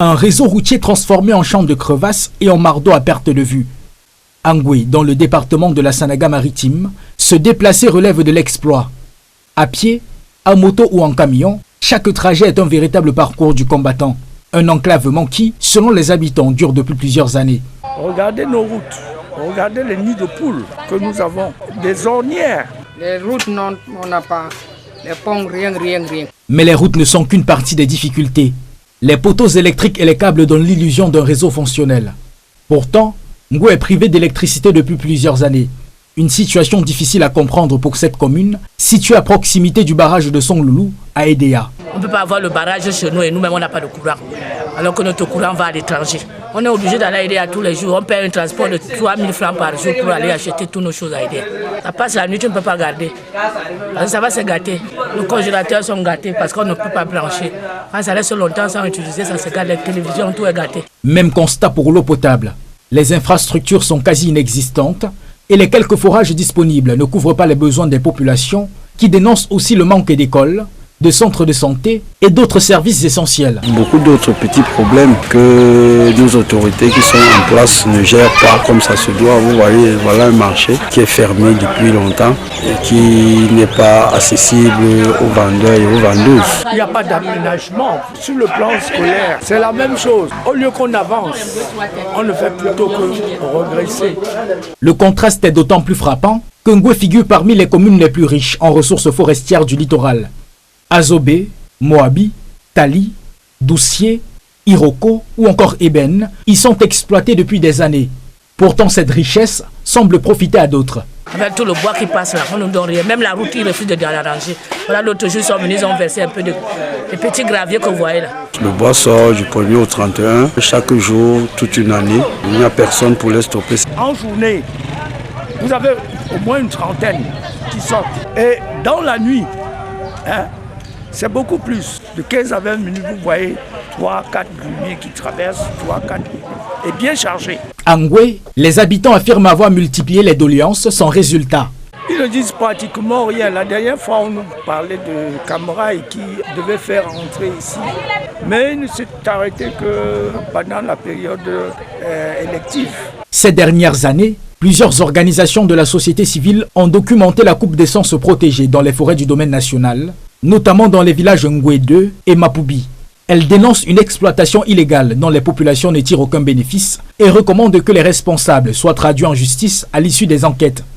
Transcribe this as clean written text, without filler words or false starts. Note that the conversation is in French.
Un réseau routier transformé en champ de crevasses et en mardeau à perte de vue. À Ngoué, dans le département de la Sanaga-Maritime, se déplacer relève de l'exploit. À pied, à moto ou en camion, chaque trajet est un véritable parcours du combattant. Un enclavement qui, selon les habitants, dure depuis plusieurs années. Regardez nos routes, regardez les nids de poules que nous avons, des ornières. Les routes, non, on n'a pas. Les ponts, rien. Mais les routes ne sont qu'une partie des difficultés. Les poteaux électriques et les câbles donnent l'illusion d'un réseau fonctionnel. Pourtant, Ngoué est privé d'électricité depuis plusieurs années. Une situation difficile à comprendre pour cette commune, située à proximité du barrage de Songloulou, à Edea. On ne peut pas avoir le barrage chez nous et nous-mêmes on n'a pas de courant. Alors que notre courant va à l'étranger. On est obligé d'aller à Edea tous les jours. On paie un transport de 3 000 francs par jour pour aller acheter toutes nos choses à Edea. Ça passe la nuit, tu ne peux pas garder. Alors ça va se gâter. Nos congélateurs sont gâtés parce qu'on ne peut pas brancher. Quand ça reste longtemps sans utiliser, ça se gâte. Les télévisions, tout est gâté. Même constat pour l'eau potable. Les infrastructures sont quasi inexistantes et les quelques forages disponibles ne couvrent pas les besoins des populations qui dénoncent aussi le manque d'écoles, de centres de santé et d'autres services essentiels. Beaucoup d'autres petits problèmes que nos autorités qui sont en place ne gèrent pas comme ça se doit. Vous voyez, voilà un marché qui est fermé depuis longtemps et qui n'est pas accessible aux vendeurs et aux vendeuses. Il n'y a pas d'aménagement sur le plan scolaire. C'est la même chose. Au lieu qu'on avance, on ne fait plutôt que regresser. Le contraste est d'autant plus frappant que Ngoué figure parmi les communes les plus riches en ressources forestières du littoral. Azobé, Moabi, Tali, Doucier, Iroko ou encore Eben y sont exploités depuis des années. Pourtant, cette richesse semble profiter à d'autres. Avec tout le bois qui passe là, on ne donne rien. Même la route, ils refusent de l'arranger. Voilà, l'autre jour, ils sont venus, ils ont versé un peu de petits graviers que vous voyez là. Le bois sort du 1er au 31. Chaque jour, toute une année, il n'y a personne pour les stopper. En journée, vous avez au moins une trentaine qui sortent. Et dans la nuit, c'est beaucoup plus. De 15 à 20 minutes, vous voyez 3-4 lumières qui traversent, 3-4 et bien chargées. À Ngoué, les habitants affirment avoir multiplié les doléances sans résultat. Ils ne disent pratiquement rien. La dernière fois, on nous parlait de Cameraille qui devait faire entrer ici. Mais il ne s'est arrêté que pendant la période élective. Ces dernières années, plusieurs organisations de la société civile ont documenté la coupe d'essence protégée dans les forêts du domaine national, notamment dans les villages Ngoué 2 et Mapoubi. Elles dénoncent une exploitation illégale dont les populations ne tirent aucun bénéfice et recommandent que les responsables soient traduits en justice à l'issue des enquêtes.